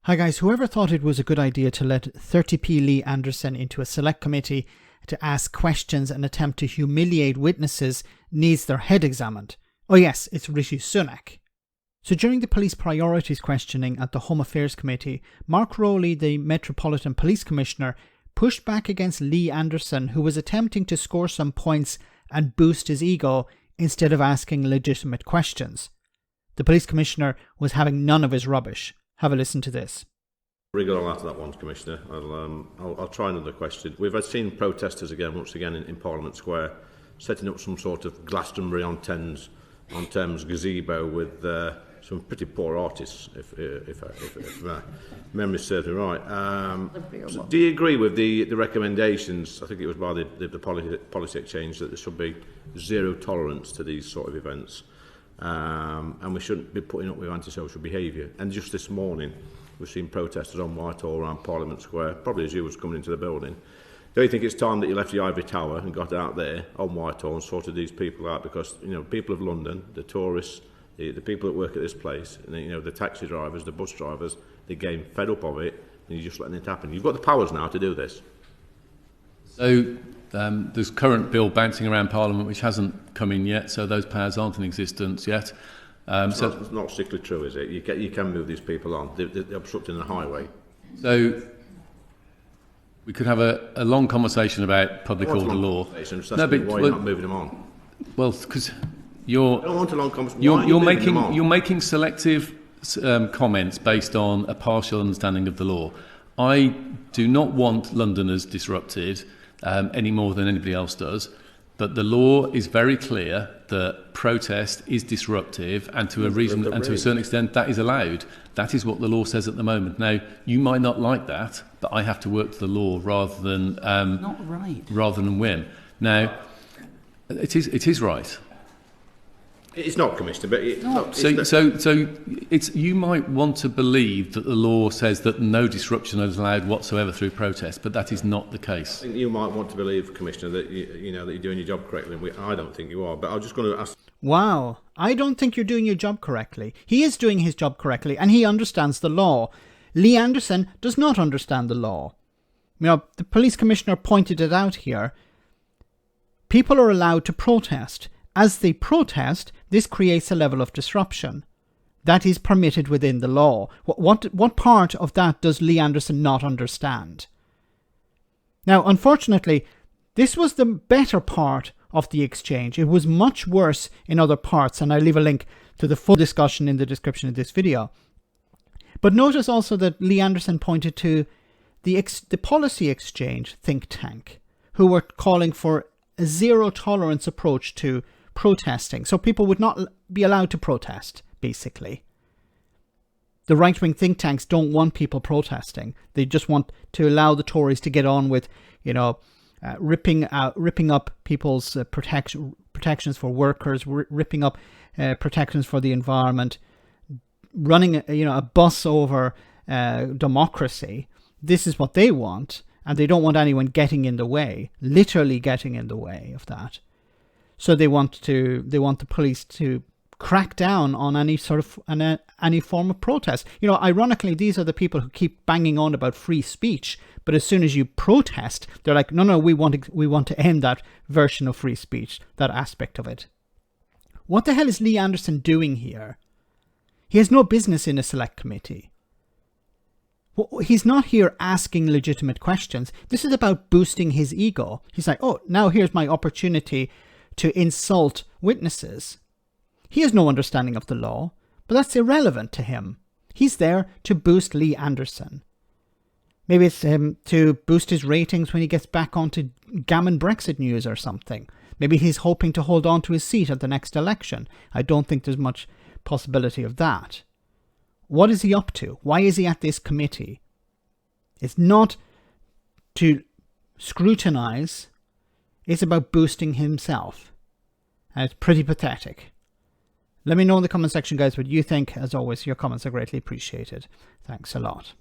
Hi guys, whoever thought it was a good idea to let 30p Lee Anderson into a select committee to ask questions and attempt to humiliate witnesses needs their head examined. Oh yes, it's Rishi Sunak. So during the police priorities questioning at the Home Affairs Committee, Mark Rowley, the Metropolitan Police Commissioner, pushed back against Lee Anderson, who was attempting to score some points and boost his ego instead of asking legitimate questions. The police commissioner was having none of his rubbish. Have a listen to this. Wriggle on after that one, Commissioner. I'll try another question. We've seen protesters once again in Parliament Square, setting up some sort of Glastonbury on Thames gazebo with some pretty poor artists, if memory serves me right. So do you agree with the recommendations? I think it was by the policy exchange that there should be zero tolerance to these sort of events, and we shouldn't be putting up with antisocial behaviour. And just this morning, we've seen protesters on Whitehall around Parliament Square, probably as you was coming into the building. Do you think it's time that you left the Ivory Tower and got out there on Whitehall and sorted these people out? Because, you know, people of London, the tourists, the people that work at this place, and the taxi drivers, the bus drivers, they're getting fed up of it, and you're just letting it happen. You've got the powers now to do this. So there's current bill bouncing around Parliament which hasn't come in yet, so those powers aren't in existence yet. It's not strictly true, is it? You can move these people on. They're obstructing the highway. So we could have a long conversation about public order law. No, but why are you not moving them on? Well, because you're making selective comments based on a partial understanding of the law. I do not want Londoners disrupted any more than anybody else does. But the law is very clear that protest is disruptive, and to a reason and to a certain extent that is allowed. That is what the law says at the moment. Now, you might not like that, but I have to work to the law rather than rather than whim. Now, it is right. It's not, Commissioner, but it's you might want to believe that the law says that no disruption is allowed whatsoever through protest, but that is not the case. I think you might want to believe, Commissioner, that that you're doing your job correctly. I don't think you are, but I'm just going to ask. Wow, I don't think you're doing your job correctly. He is doing his job correctly, and he understands the law. Lee Anderson does not understand the law. The police commissioner pointed it out here. People are allowed to protest. As they protest, this creates a level of disruption. That is permitted within the law. What part of that does Lee Anderson not understand? Now, unfortunately, this was the better part of the exchange. It was much worse in other parts, and I'll leave a link to the full discussion in the description of this video. But notice also that Lee Anderson pointed to the policy exchange think tank, who were calling for a zero tolerance approach to protesting. So people would not be allowed to protest, basically. The right-wing think tanks don't want people protesting. They just want to allow the Tories to get on with, ripping up people's protections for workers, ripping up protections for the environment, running a bus over democracy. This is what they want, and they don't want anyone getting in the way, literally getting in the way of that. So they want the police to crack down on any form of protest. Ironically, these are the people who keep banging on about free speech, but as soon as you protest, they're like, no, we want to end that version of free speech, that aspect of it. What the hell is Lee Anderson doing here? He has no business in a select committee. He's not here asking legitimate questions. This is about boosting his ego. He's like, oh, now here's my opportunity to insult witnesses. He has no understanding of the law, but that's irrelevant to him. He's there to boost Lee Anderson. Maybe it's to boost his ratings when he gets back onto gammon Brexit news or something. Maybe he's hoping to hold on to his seat at the next election. I don't think there's much possibility of that. What is he up to? Why is he at this committee? It's not to scrutinize. It's about boosting himself. And it's pretty pathetic. Let me know in the comment section, guys, what you think. As always, your comments are greatly appreciated. Thanks a lot.